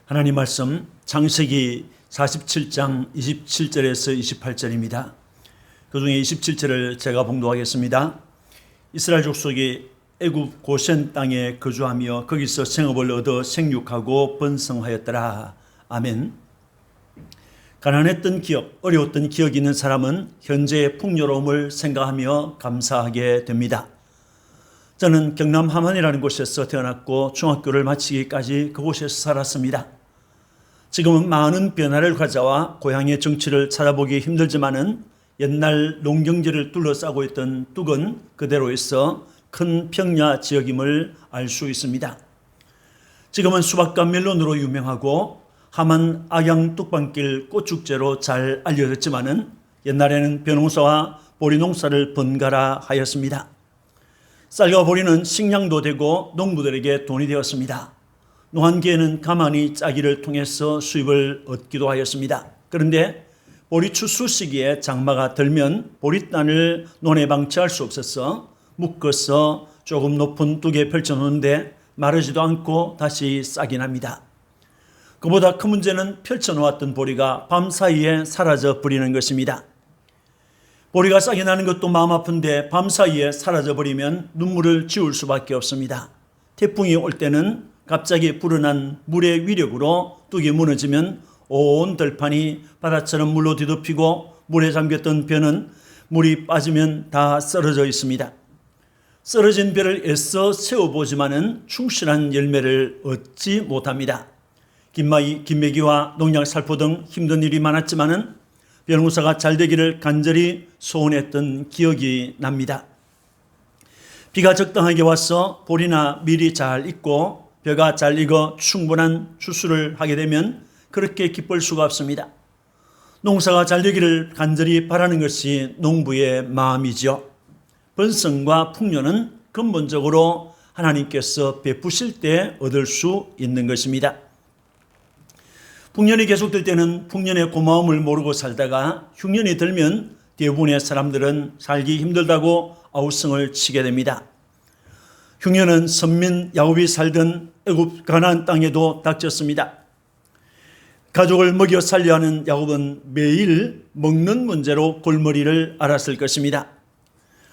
하나님 말씀 창세기 47장 27절에서 28절입니다. 그 중에 27절을 제가 봉독하겠습니다. 이스라엘 족속이 애굽 고센 땅에 거주하며 거기서 생업을 얻어 생육하고 번성하였더라. 아멘. 가난했던 기억, 어려웠던 기억이 있는 사람은 현재의 풍요로움을 생각하며 감사하게 됩니다. 저는 경남 함안이라는 곳에서 태어났고 중학교를 마치기까지 그곳에서 살았습니다. 지금은 많은 변화를 가져와 고향의 정치를 찾아보기 힘들지만은 옛날 농경지를 둘러싸고 있던 뚝은 그대로 있어 큰 평야 지역임을 알 수 있습니다. 지금은 수박과 멜론으로 유명하고 함안 악양 뚝방길 꽃축제로 잘 알려졌지만은 옛날에는 벼농사와 보리농사를 번갈아 하였습니다. 쌀과 보리는 식량도 되고 농부들에게 돈이 되었습니다. 노한기에는 가만히 짜기를 통해서 수입을 얻기도 하였습니다. 그런데 보리 추수 시기에 장마가 들면 보리단을 논에 방치할 수 없어서 묶어서 조금 높은 뚝에 펼쳐놓는데 마르지도 않고 다시 싹이 납니다. 그보다 큰 문제는 펼쳐놓았던 보리가 밤사이에 사라져 버리는 것입니다. 보리가 싹이 나는 것도 마음 아픈데 밤사이에 사라져버리면 눈물을 지울 수밖에 없습니다. 태풍이 올 때는 갑자기 불어난 물의 위력으로 뚝이 무너지면 온 들판이 바다처럼 물로 뒤덮이고 물에 잠겼던 벼는 물이 빠지면 다 썰어져 있습니다. 썰어진 벼를 애써 세워보지만은 충실한 열매를 얻지 못합니다. 김매기와 농약 살포 등 힘든 일이 많았지만은 벼농사가 잘 되기를 간절히 소원했던 기억이 납니다. 비가 적당하게 와서 보리나 밀이 잘 익고 벼가 잘 익어 충분한 추수를 하게 되면 그렇게 기쁠 수가 없습니다. 농사가 잘 되기를 간절히 바라는 것이 농부의 마음이죠. 번성과 풍요는 근본적으로 하나님께서 베푸실 때 얻을 수 있는 것입니다. 풍년이 계속될 때는 풍년의 고마움을 모르고 살다가 흉년이 들면 대부분의 사람들은 살기 힘들다고 아우성을 치게 됩니다. 흉년은 선민 야곱이 살던 애굽 가나안 땅에도 닥쳤습니다. 가족을 먹여 살려 하는 야곱은 매일 먹는 문제로 골머리를 앓았을 것입니다.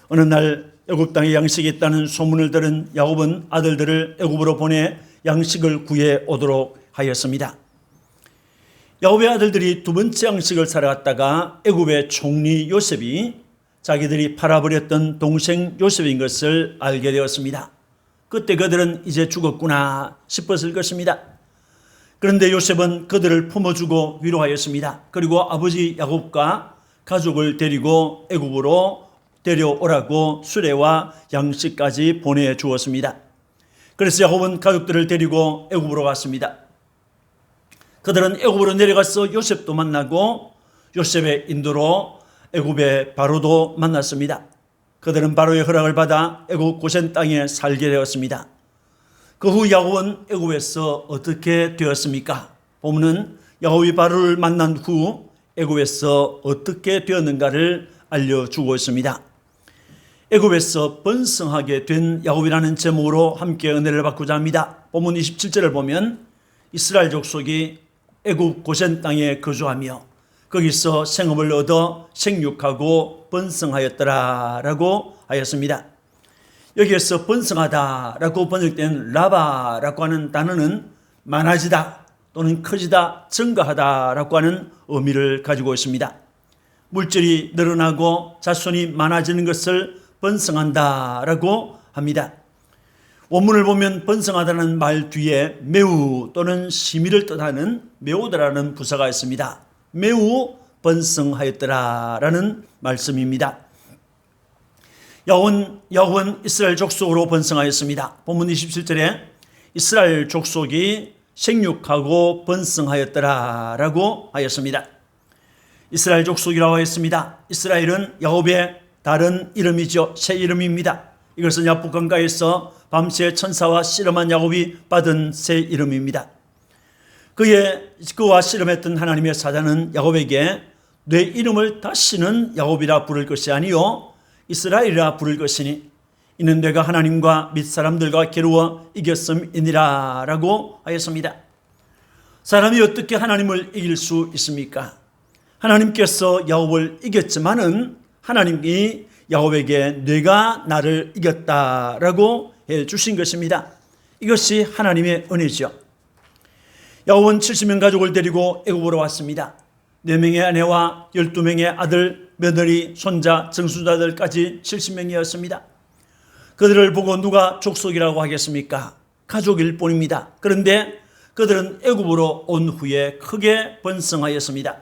어느 날 애굽 땅에 양식이 있다는 소문을 들은 야곱은 아들들을 애굽으로 보내 양식을 구해 오도록 하였습니다. 야곱의 아들들이 두 번째 양식을 사러 갔다가 애굽의 총리 요셉이 자기들이 팔아버렸던 동생 요셉인 것을 알게 되었습니다. 그때 그들은 이제 죽었구나 싶었을 것입니다. 그런데 요셉은 그들을 품어주고 위로하였습니다. 그리고 아버지 야곱과 가족을 데리고 애굽으로 데려오라고 수레와 양식까지 보내주었습니다. 그래서 야곱은 가족들을 데리고 애굽으로 갔습니다. 그들은 애굽으로 내려가서 요셉도 만나고 요셉의 인도로 애굽의 바로도 만났습니다. 그들은 바로의 허락을 받아 애굽 고센 땅에 살게 되었습니다. 그 후 야곱은 애굽에서 어떻게 되었습니까? 본문은 야곱이 바로를 만난 후 애굽에서 어떻게 되었는가를 알려주고 있습니다. 애굽에서 번성하게 된 야곱이라는 제목으로 함께 은혜를 받고자 합니다. 본문 27절을 보면 이스라엘 족속이 애굽 고센 땅에 거주하며 거기서 생업을 얻어 생육하고 번성하였더라라고 하였습니다. 여기에서 번성하다라고 번역된 라바라고 하는 단어는 많아지다 또는 커지다, 증가하다라고 하는 의미를 가지고 있습니다. 물질이 늘어나고 자손이 많아지는 것을 번성한다라고 합니다. 원문을 보면 번성하다는 말 뒤에 매우 또는 심의를 뜻하는 매우다라는 부사가 있습니다. 매우 번성하였더라라는 말씀입니다. 야곱은 이스라엘 족속으로 번성하였습니다. 본문 27절에 이스라엘 족속이 생육하고 번성하였더라라고 하였습니다. 이스라엘 족속이라고 했습니다. 이스라엘은 야곱의 다른 이름이죠. 새 이름입니다. 이것은 야복강가에서 밤새 천사와 씨름한 야곱이 받은 새 이름입니다. 그와 씨름했던 하나님의 사자는 야곱에게 내 이름을 다시는 야곱이라 부를 것이 아니요 이스라엘이라 부를 것이니 이는 내가 하나님과 및 사람들과 겨루어 이겼음이니라 라고 하였습니다. 사람이 어떻게 하나님을 이길 수 있습니까? 하나님께서 야곱을 이겼지만은 하나님이 야곱에게 네가 나를 이겼다라고 해 주신 것입니다. 이것이 하나님의 은혜죠. 야곱은 70명 가족을 데리고 애굽으로 왔습니다. 4명의 아내와 12명의 아들, 며느리, 손자, 증손자들까지 70명이었습니다. 그들을 보고 누가 족속이라고 하겠습니까? 가족일 뿐입니다. 그런데 그들은 애굽으로 온 후에 크게 번성하였습니다.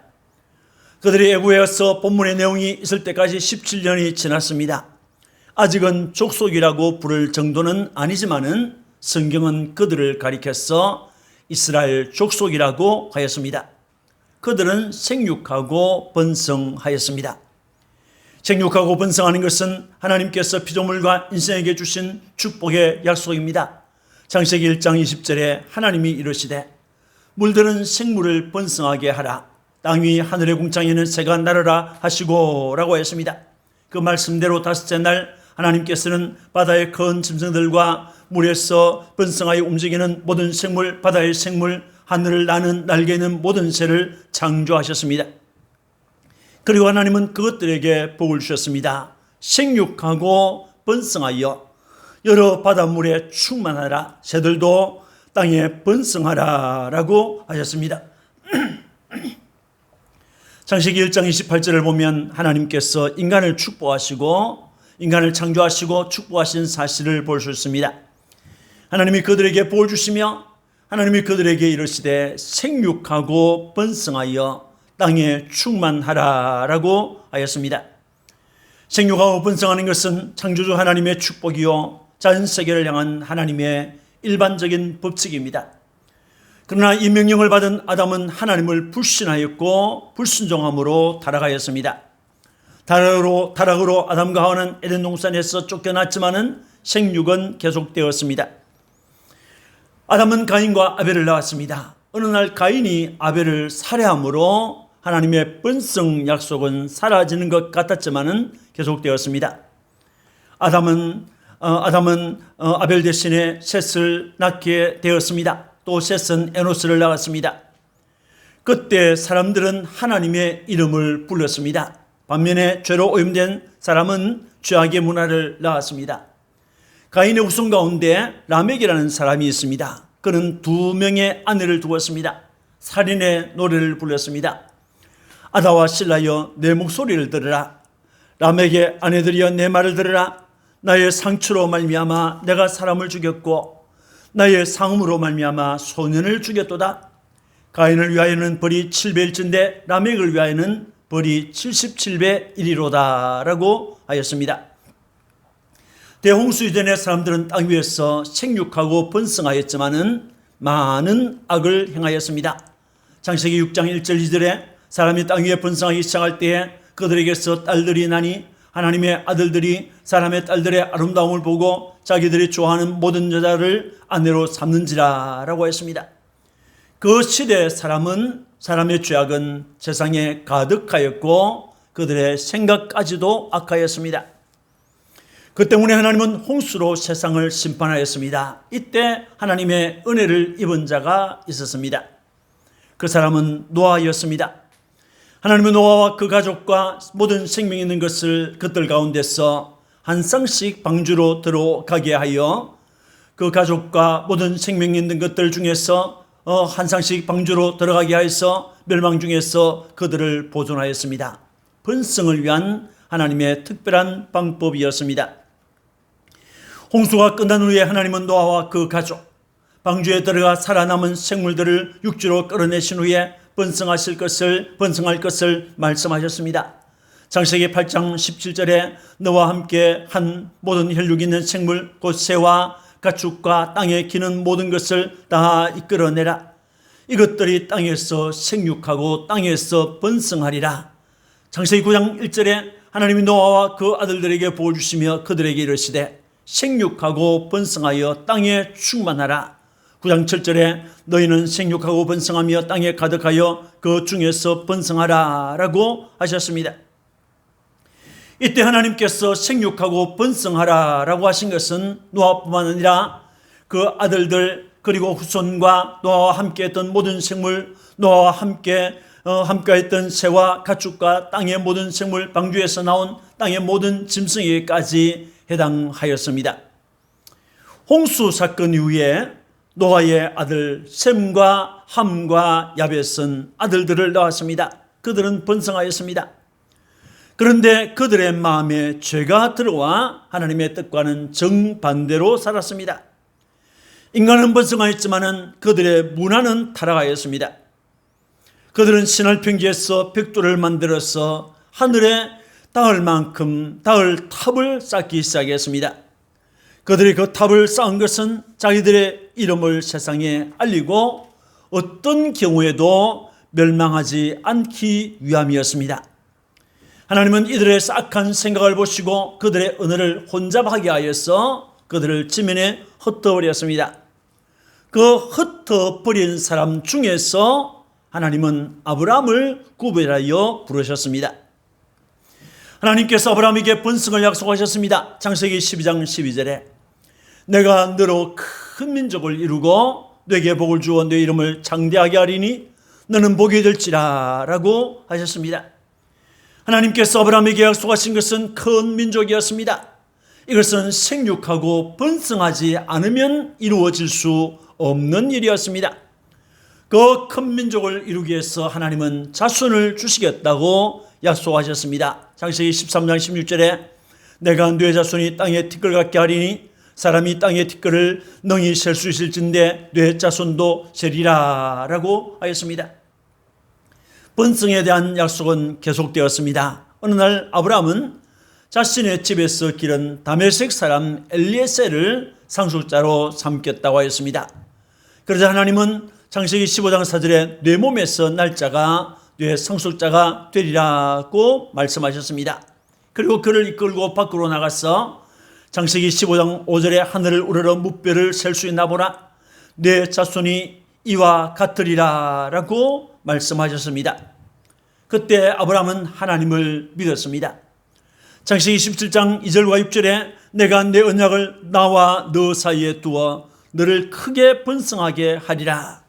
그들이 애굽에서 본문의 내용이 있을 때까지 17년이 지났습니다. 아직은 족속이라고 부를 정도는 아니지만은 성경은 그들을 가리켜서 이스라엘 족속이라고 하였습니다. 그들은 생육하고 번성하였습니다. 생육하고 번성하는 것은 하나님께서 피조물과 인생에게 주신 축복의 약속입니다. 창세기 1장 20절에 하나님이 이르시되 물들은 생물을 번성하게 하라. 땅 위 하늘의 궁창에는 새가 날아라 하시고 라고 했습니다. 그 말씀대로 다섯째 날 하나님께서는 바다의 큰 짐승들과 물에서 번성하여 움직이는 모든 생물, 바다의 생물, 하늘을 나는 날개 있는 모든 새를 창조하셨습니다. 그리고 하나님은 그것들에게 복을 주셨습니다. 생육하고 번성하여 여러 바닷물에 충만하라. 새들도 땅에 번성하라 라고 하셨습니다. 창세기 1장 28절을 보면 하나님께서 인간을 축복하시고 인간을 창조하시고 축복하신 사실을 볼 수 있습니다. 하나님이 그들에게 복을 주시며 하나님이 그들에게 이르시되 생육하고 번성하여 땅에 충만하라 라고 하였습니다. 생육하고 번성하는 것은 창조주 하나님의 축복이요 자연세계를 향한 하나님의 일반적인 법칙입니다. 그러나 이 명령을 받은 아담은 하나님을 불신하였고 불순종함으로 타락하였습니다. 타락으로 아담과 하와는 에덴 동산에서 쫓겨났지만은 생육은 계속되었습니다. 아담은 가인과 아벨을 낳았습니다. 어느 날 가인이 아벨을 살해함으로 하나님의 번성 약속은 사라지는 것 같았지만은 계속되었습니다. 아담은 아벨 대신에 셋을 낳게 되었습니다. 또 셋은 에노스를 낳았습니다. 그때 사람들은 하나님의 이름을 불렀습니다. 반면에 죄로 오염된 사람은 죄악의 문화를 낳았습니다. 가인의 후손 가운데 라멕이라는 사람이 있습니다. 그는 2명의 아내를 두었습니다. 살인의 노래를 불렀습니다. 아다와 실라여 내 목소리를 들으라. 라멕의 아내들이여 내 말을 들으라. 나의 상처로 말미암아 내가 사람을 죽였고 나의 상음으로 말미암아 소년을 죽였도다. 가인을 위하여는 벌이 7배일진데 라멕을 위하여는 벌이 77배 1이로다 라고 하였습니다. 대홍수 이전에 사람들은 땅 위에서 생육하고 번성하였지만은 많은 악을 행하였습니다. 창세기 6장 1절 2절에 사람이 땅 위에 번성하기 시작할 때에 그들에게서 딸들이 나니 하나님의 아들들이 사람의 딸들의 아름다움을 보고 자기들이 좋아하는 모든 여자를 아내로 삼는지라 라고 했습니다. 그 시대의 사람의 죄악은 세상에 가득하였고 그들의 생각까지도 악하였습니다. 그 때문에 하나님은 홍수로 세상을 심판하였습니다. 이때 하나님의 은혜를 입은 자가 있었습니다. 그 사람은 노아였습니다. 하나님은 노아와 그 가족과 모든 생명이 있는 것을 그들 가운데서 한 쌍씩 방주로 들어가게 하여 그 가족과 모든 생명이 있는 것들 중에서 한 쌍씩 방주로 들어가게 하여서 멸망 중에서 그들을 보존하였습니다. 번성을 위한 하나님의 특별한 방법이었습니다. 홍수가 끝난 후에 하나님은 노아와 그 가족, 방주에 들어가 살아남은 생물들을 육지로 끌어내신 후에 번성할 것을 말씀하셨습니다. 창세기 8장 17절에 너와 함께 한 모든 혈육 있는 생물 곧 새와 가축과 땅에 기는 모든 것을 다 이끌어내라. 이것들이 땅에서 생육하고 땅에서 번성하리라. 창세기 9장 1절에 하나님이 노아와 그 아들들에게 복을 주시며 그들에게 이르시되 생육하고 번성하여 땅에 충만하라. 9장 7절에 너희는 생육하고 번성하며 땅에 가득하여 그 중에서 번성하라 라고 하셨습니다. 이때 하나님께서 생육하고 번성하라 라고 하신 것은 노아뿐만 아니라 그 아들들 그리고 후손과 노아와 함께했던 모든 생물, 노아와 함께했던 새와 가축과 땅의 모든 생물, 방주에서 나온 땅의 모든 짐승에게까지 해당하였습니다. 홍수 사건 이후에 노아의 아들 셈과 함과 야벳은 아들들을 낳았습니다. 그들은 번성하였습니다. 그런데 그들의 마음에 죄가 들어와 하나님의 뜻과는 정반대로 살았습니다. 인간은 번성하였지만 그들의 문화는 타락하였습니다. 그들은 신할 평지에서 벽돌을 만들어서 하늘에 닿을 만큼 닿을 탑을 쌓기 시작했습니다. 그들이 그 탑을 쌓은 것은 자기들의 이름을 세상에 알리고 어떤 경우에도 멸망하지 않기 위함이었습니다. 하나님은 이들의 싹한 생각을 보시고 그들의 언어를 혼잡하게 하여서 그들을 지면에 흩어버렸습니다. 그 흩어버린 사람 중에서 하나님은 아브라함을 구별하여 부르셨습니다. 하나님께서 아브라함에게 번성을 약속하셨습니다. 창세기 12장 12절에 내가 너로 큰 민족을 이루고 너에게 복을 주어 내 이름을 장대하게 하리니 너는 복이 될지라 라고 하셨습니다. 하나님께서 아브라함에게 약속하신 것은 큰 민족이었습니다. 이것은 생육하고 번성하지 않으면 이루어질 수 없는 일이었습니다. 그 큰 민족을 이루기 위해서 하나님은 자손을 주시겠다고 약속하셨습니다. 창세기 13장 16절에 내가 네 자손이 땅의 티끌 같게 하리니 사람이 땅의 티끌을 능히 셀 수 있을진데 네 자손도 세리라 라고 하였습니다. 번성에 대한 약속은 계속되었습니다. 어느 날 아브라함은 자신의 집에서 기른 다메섹 사람 엘리에셀을 상속자로 삼겠다고 하였습니다. 그러자 하나님은 창세기 15장 4절에 내 몸에서 날짜가 내 상속자가 되리라고 말씀하셨습니다. 그리고 그를 이끌고 밖으로 나가서 창세기 15장 5절에 하늘을 우러러 무뼈를 셀 수 있나 보라 내 자손이 이와 같으리라 라고 말씀하셨습니다. 그때 아브라함은 하나님을 믿었습니다. 창세기 17장 2절과 6절에 내가 내 언약을 나와 너 사이에 두어 너를 크게 번성하게 하리라.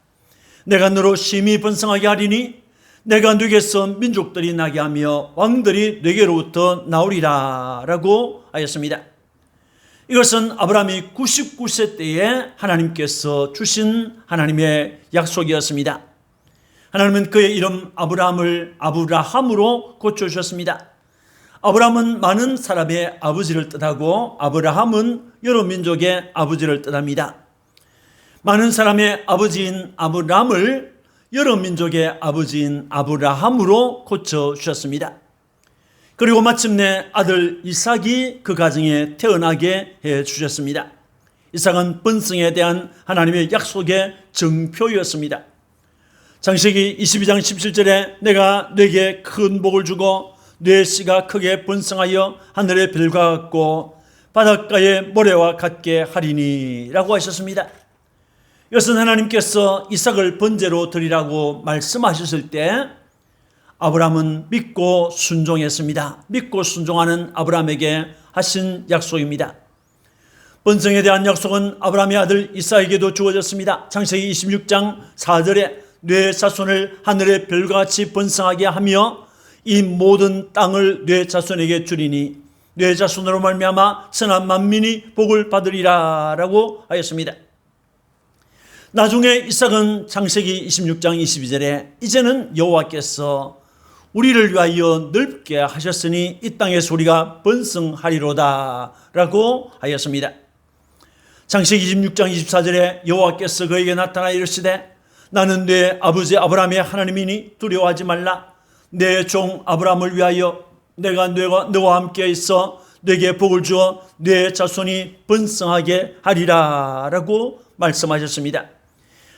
내가 너로 심히 번성하게 하리니 내가 네게서 민족들이 나게 하며 왕들이 네게로부터 나오리라 라고 하였습니다. 이것은 아브라함이 99세 때에 하나님께서 주신 하나님의 약속이었습니다. 하나님은 그의 이름 아브라함을 아브라함으로 고쳐주셨습니다. 아브라함은 많은 사람의 아버지를 뜻하고 아브라함은 여러 민족의 아버지를 뜻합니다. 많은 사람의 아버지인 아브라함을 여러 민족의 아버지인 아브라함으로 고쳐주셨습니다. 그리고 마침내 아들 이삭이 그 가정에 태어나게 해주셨습니다. 이삭은 번성에 대한 하나님의 약속의 정표였습니다. 창세기 22장 17절에 내가 네게 큰 복을 주고 네 씨가 크게 번성하여 하늘의 별과 같고 바닷가의 모래와 같게 하리니 라고 하셨습니다. 이것은 하나님께서 이삭을 번제로 드리라고 말씀하셨을 때 아브라함은 믿고 순종했습니다. 믿고 순종하는 아브라함에게 하신 약속입니다. 번성에 대한 약속은 아브라함의 아들 이삭에게도 주어졌습니다. 창세기 26장 4절에 네 자손을 하늘의 별과 같이 번성하게 하며 이 모든 땅을 네 자손에게 주리니 네 자손으로 말미암아 선한 만민이 복을 받으리라 라고 하였습니다. 나중에 이삭은 창세기 26장 22절에 이제는 여호와께서 우리를 위하여 넓게 하셨으니 이 땅에서 우리가 번성하리로다 라고 하였습니다. 창세기 26장 24절에 여호와께서 그에게 나타나 이르시되 나는 네 아버지 아브라함의 하나님이니 두려워하지 말라. 내 종 아브라함을 위하여 내가 너와 함께 있어 네게 복을 주어 네 자손이 번성하게 하리라 라고 말씀하셨습니다.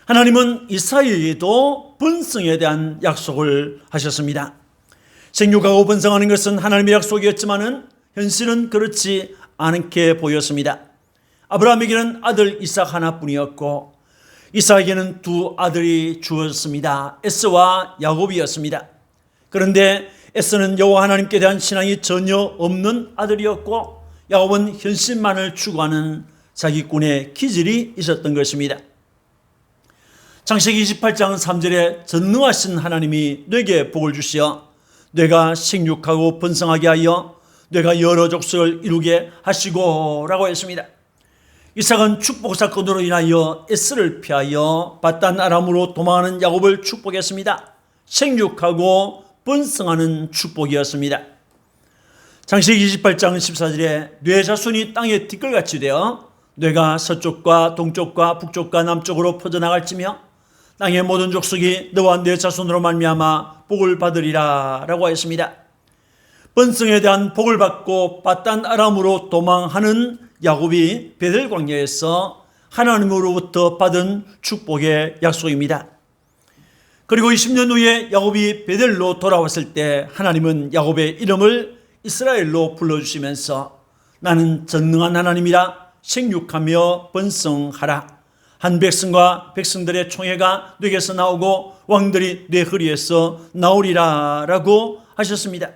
하나님은 이삭에게도 번성에 대한 약속을 하셨습니다. 생육하고 번성하는 것은 하나님의 약속이었지만은 현실은 그렇지 않게 보였습니다. 아브라함에게는 아들 이삭 하나뿐이었고 이삭에게는 두 아들이 주었습니다. 에서와 야곱이었습니다. 그런데 에서는 여호와 하나님께 대한 신앙이 전혀 없는 아들이었고 야곱은 현실만을 추구하는 자기꾼의 기질이 있었던 것입니다. 창세기 28장 3절에 전능하신 하나님이 뇌게 복을 주시어 뇌가 생육하고 번성하게 하여 뇌가 여러 족속을 이루게 하시고 라고 했습니다. 이삭은 축복 사건으로 인하여 에스를 피하여 바단 아람으로 도망하는 야곱을 축복했습니다. 생육하고 번성하는 축복이었습니다. 창세기 28장 14절에 뇌 자손이 땅에 티끌같이 되어 뇌가 서쪽과 동쪽과 북쪽과 남쪽으로 퍼져나갈지며 땅의 모든 족속이 너와 네 자손으로 말미암아 복을 받으리라 라고 했습니다. 번성에 대한 복을 받고 바단 아람으로 도망하는 야곱이 베델 광야에서 하나님으로부터 받은 축복의 약속입니다. 그리고 20년 후에 야곱이 베델로 돌아왔을 때 하나님은 야곱의 이름을 이스라엘로 불러주시면서 나는 전능한 하나님이라 생육하며 번성하라. 한 백성과 백성들의 총회가 뇌에서 나오고 왕들이 뇌 허리에서 나오리라 라고 하셨습니다.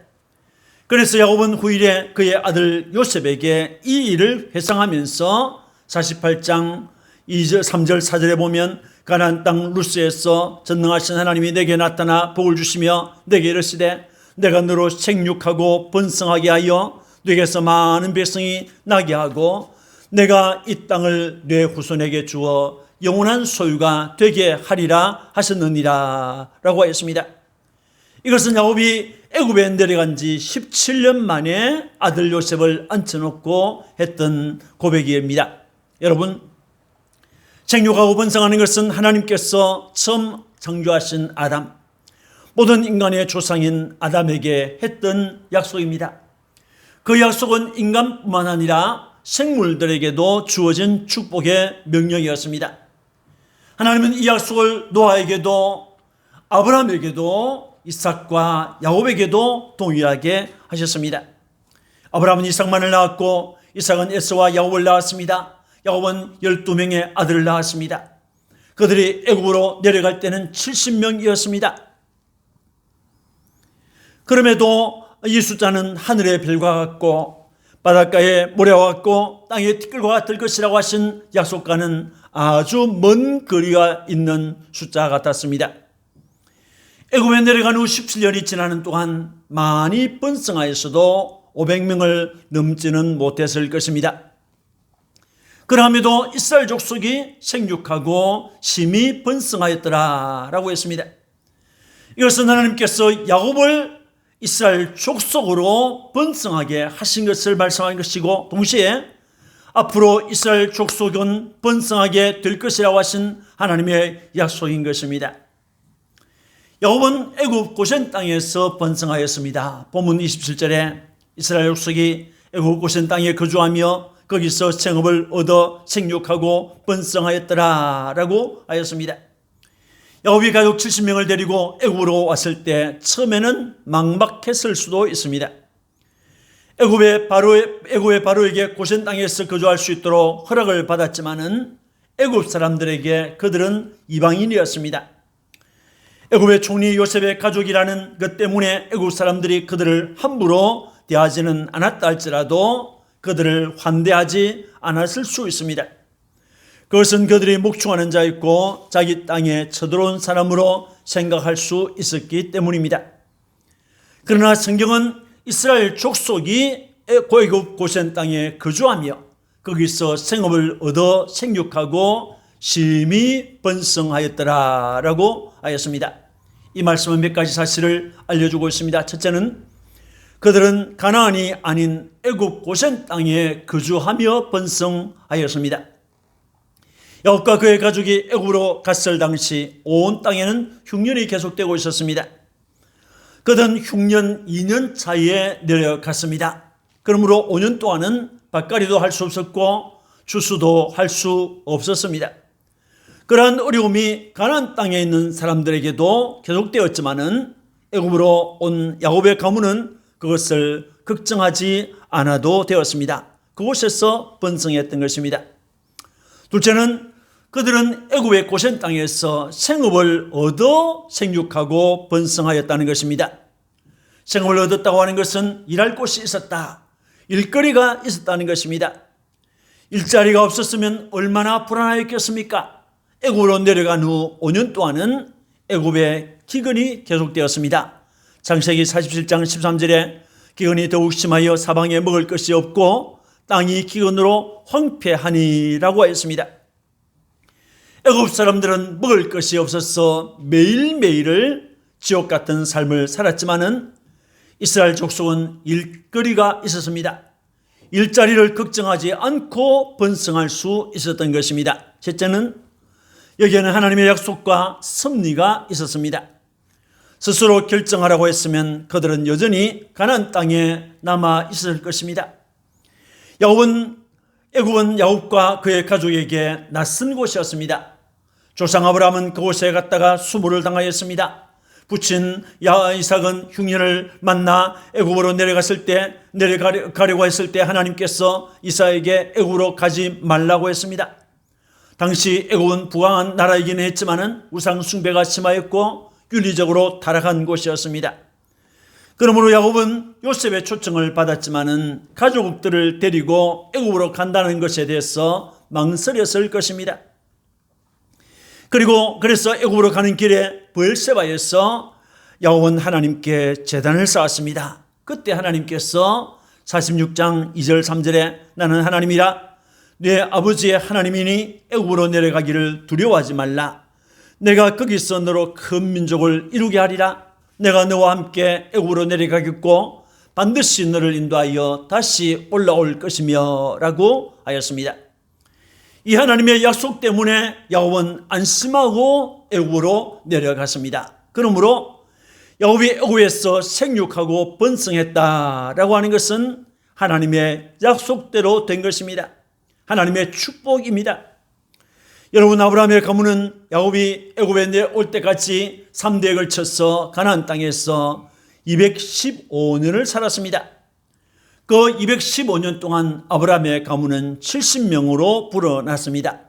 그래서 야곱은 후일에 그의 아들 요셉에게 이 일을 회상하면서 48장 2절 3절 4절에 보면 가나안 땅 루스에서 전능하신 하나님이 내게 나타나 복을 주시며 내게 이르시되 내가 너로 생육하고 번성하게 하여 네게서 많은 백성이 나게 하고 내가 이 땅을 네 후손에게 주어 영원한 소유가 되게 하리라 하셨느니라 라고 했습니다. 이것은 야곱이 애굽에 내려간 지 17년 만에 아들 요셉을 앉혀놓고 했던 고백입니다. 여러분, 생육하고 번성하는 것은 하나님께서 처음 창조하신 아담, 모든 인간의 조상인 아담에게 했던 약속입니다. 그 약속은 인간뿐만 아니라 생물들에게도 주어진 축복의 명령이었습니다. 하나님은 이 약속을 노아에게도 아브라함에게도 이삭과 야곱에게도 동일하게 하셨습니다. 아브라함은 이삭만을 낳았고 이삭은 에서와 야곱을 낳았습니다. 야곱은 12명의 아들을 낳았습니다. 그들이 애굽으로 내려갈 때는 70명이었습니다. 그럼에도 이 숫자는 하늘의 별과 같고 바닷가의 모래와 같고 땅의 티끌과 같을 것이라고 하신 약속과는 아주 먼 거리가 있는 숫자 같았습니다. 애굽에 내려간 후 17년이 지나는 동안 많이 번성하였어도 500명을 넘지는 못했을 것입니다. 그럼에도 이스라엘 족속이 생육하고 심히 번성하였더라라고 했습니다. 이것은 하나님께서 야곱을 이스라엘 족속으로 번성하게 하신 것을 말씀하는 것이고 동시에 앞으로 이스라엘 족속은 번성하게 될 것이라고 하신 하나님의 약속인 것입니다. 야곱은 애굽 고센 땅에서 번성하였습니다. 본문 27절에 이스라엘 족속이 애굽 고센 땅에 거주하며 거기서 생업을 얻어 생육하고 번성하였더라라고 하였습니다. 야곱이 가족 70명을 데리고 애굽으로 왔을 때 처음에는 막막했을 수도 있습니다. 애굽의 바로에게 고센 땅에서 거주할 수 있도록 허락을 받았지만은 애굽 사람들에게 그들은 이방인이었습니다. 애굽의 총리 요셉의 가족이라는 것 때문에 애굽 사람들이 그들을 함부로 대하지는 않았다 할지라도 그들을 환대하지 않았을 수 있습니다. 그것은 그들이 목축하는 자였고 자기 땅에 쳐들어온 사람으로 생각할 수 있었기 때문입니다. 그러나 성경은 이스라엘 족속이 애굽 고센 땅에 거주하며 거기서 생업을 얻어 생육하고 심히 번성하였더라라고 하였습니다. 이 말씀은 몇 가지 사실을 알려주고 있습니다. 첫째는 그들은 가나안이 아닌 애굽 고센 땅에 거주하며 번성하였습니다. 야곱과 그의 가족이 애굽으로 갔을 당시 온 땅에는 흉년이 계속되고 있었습니다. 그들은 흉년 2년 차에 내려갔습니다. 그러므로 5년 동안은 밭갈이도 할 수 없었고 추수도 할 수 없었습니다. 그러한 어려움이 가나안 땅에 있는 사람들에게도 계속되었지만은 애굽으로 온 야곱의 가문은 그것을 걱정하지 않아도 되었습니다. 그곳에서 번성했던 것입니다. 둘째는 그들은 애굽의 고센 땅에서 생업을 얻어 생육하고 번성하였다는 것입니다. 생업을 얻었다고 하는 것은 일할 곳이 있었다, 일거리가 있었다는 것입니다. 일자리가 없었으면 얼마나 불안하였겠습니까? 애굽으로 내려간 후 5년 동안은 애굽의 기근이 계속되었습니다. 창세기 47장 13절에 기근이 더욱 심하여 사방에 먹을 것이 없고 땅이 기근으로 황폐하니라고 하였습니다. 애굽 사람들은 먹을 것이 없어서 매일매일을 지옥 같은 삶을 살았지만은 이스라엘 족속은 일거리가 있었습니다. 일자리를 걱정하지 않고 번성할 수 있었던 것입니다. 셋째는 여기에는 하나님의 약속과 섭리가 있었습니다. 스스로 결정하라고 했으면 그들은 여전히 가나안 땅에 남아 있을 것입니다. 애굽은 야곱과 그의 가족에게 낯선 곳이었습니다. 조상 아브라함은 그곳에 갔다가 수모를 당하였습니다. 부친 이삭은 흉년을 만나 애굽으로 내려가려고 했을 때 하나님께서 이삭에게 애굽으로 가지 말라고 했습니다. 당시 애굽은 부강한 나라이긴 했지만은 우상 숭배가 심하였고 윤리적으로 타락한 곳이었습니다. 그러므로 야곱은 요셉의 초청을 받았지만은 가족들을 데리고 애굽으로 간다는 것에 대해서 망설였을 것입니다. 그래서 애굽으로 가는 길에 브엘세바에서 야곱은 하나님께 제단을 쌓았습니다. 그때 하나님께서 46장 2절 3절에 나는 하나님이라 네 아버지의 하나님이니 애굽으로 내려가기를 두려워하지 말라. 내가 거기서 너로 큰 민족을 이루게 하리라. 내가 너와 함께 애굽으로 내려가겠고 반드시 너를 인도하여 다시 올라올 것이며 라고 하였습니다. 이 하나님의 약속 때문에 야곱은 안심하고 애굽으로 내려갔습니다. 그러므로 야곱이 애굽에서 생육하고 번성했다라고 하는 것은 하나님의 약속대로 된 것입니다. 하나님의 축복입니다. 여러분, 아브라함의 가문은 야곱이 애굽에 올 때까지 3대에 걸쳐서 가나안 땅에서 215년을 살았습니다. 그 215년 동안 아브라함의 가문은 70명으로 불어났습니다.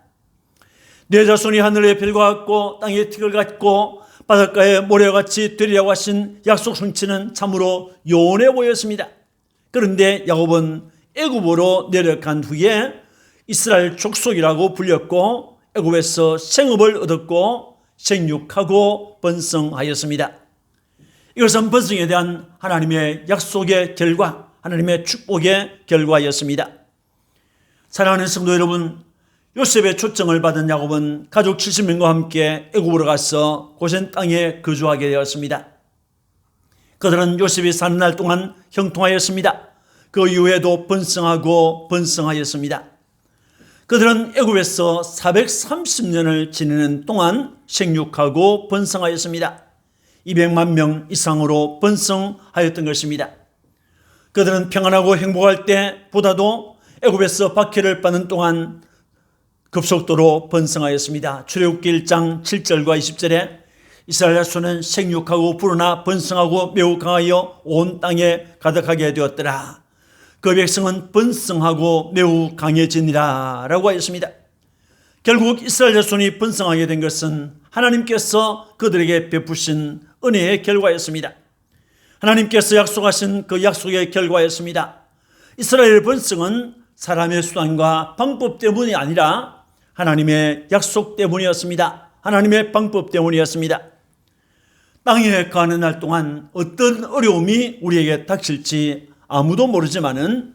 내 자손이 하늘의 별과 같고 땅의 틱을 같고 바닷가의 모래같이 되리라고 하신 약속 성취는 참으로 요원해 보였습니다. 그런데 야곱은 애굽으로 내려간 후에 이스라엘 족속이라고 불렸고 애굽에서 생업을 얻었고 생육하고 번성하였습니다. 이것은 번성에 대한 하나님의 약속의 결과, 하나님의 축복의 결과였습니다. 사랑하는 성도 여러분, 요셉의 초청을 받은 야곱은 가족 70명과 함께 애굽으로 가서 고센 땅에 거주하게 되었습니다. 그들은 요셉이 사는 날 동안 형통하였습니다. 그 이후에도 번성하고 번성하였습니다. 그들은 애굽에서 430년을 지내는 동안 생육하고 번성하였습니다. 200만 명 이상으로 번성하였던 것입니다. 그들은 평안하고 행복할 때보다도 애굽에서 박해를 받는 동안 급속도로 번성하였습니다. 출애굽기 1장 7절과 20절에 이스라엘 자손은 생육하고 불어나 번성하고 매우 강하여 온 땅에 가득하게 되었더라. 그 백성은 번성하고 매우 강해지니라 라고 하였습니다. 결국 이스라엘 자손이 번성하게 된 것은 하나님께서 그들에게 베푸신 은혜의 결과였습니다. 하나님께서 약속하신 그 약속의 결과였습니다. 이스라엘의 번성은 사람의 수단과 방법 때문이 아니라 하나님의 약속 때문이었습니다. 하나님의 방법 때문이었습니다. 땅에 가는 날 동안 어떤 어려움이 우리에게 닥칠지 아무도 모르지만은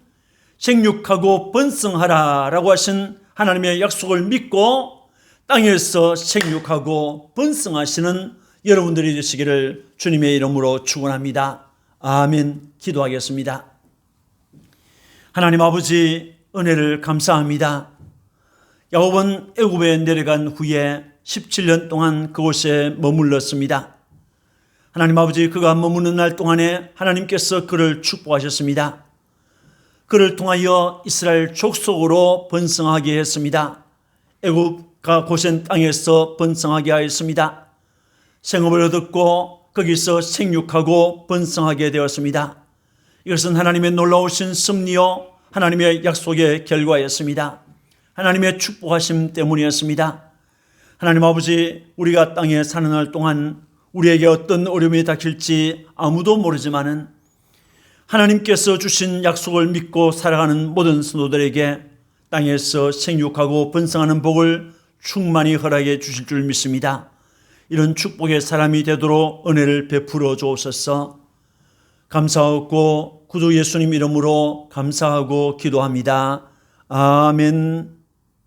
생육하고 번성하라라고 하신 하나님의 약속을 믿고 땅에서 생육하고 번성하시는 여러분들이 되시기를 주님의 이름으로 축원합니다. 아멘. 기도하겠습니다. 하나님 아버지, 은혜를 감사합니다. 야곱은 애굽에 내려간 후에 17년 동안 그곳에 머물렀습니다. 하나님 아버지, 그가 머무는 날 동안에 하나님께서 그를 축복하셨습니다. 그를 통하여 이스라엘 족속으로 번성하게 했습니다. 애굽과 고센 땅에서 번성하게 하였습니다. 생업을 얻었고 거기서 생육하고 번성하게 되었습니다. 이것은 하나님의 놀라우신 섭리요 하나님의 약속의 결과였습니다. 하나님의 축복하심 때문이었습니다. 하나님 아버지, 우리가 땅에 사는 날 동안 우리에게 어떤 어려움이 닥칠지 아무도 모르지만은 하나님께서 주신 약속을 믿고 살아가는 모든 성도들에게 땅에서 생육하고 번성하는 복을 충만히 허락해 주실 줄 믿습니다. 이런 축복의 사람이 되도록 은혜를 베풀어 주옵소서. 감사하고 구주 예수님 이름으로 감사하고 기도합니다. 아멘.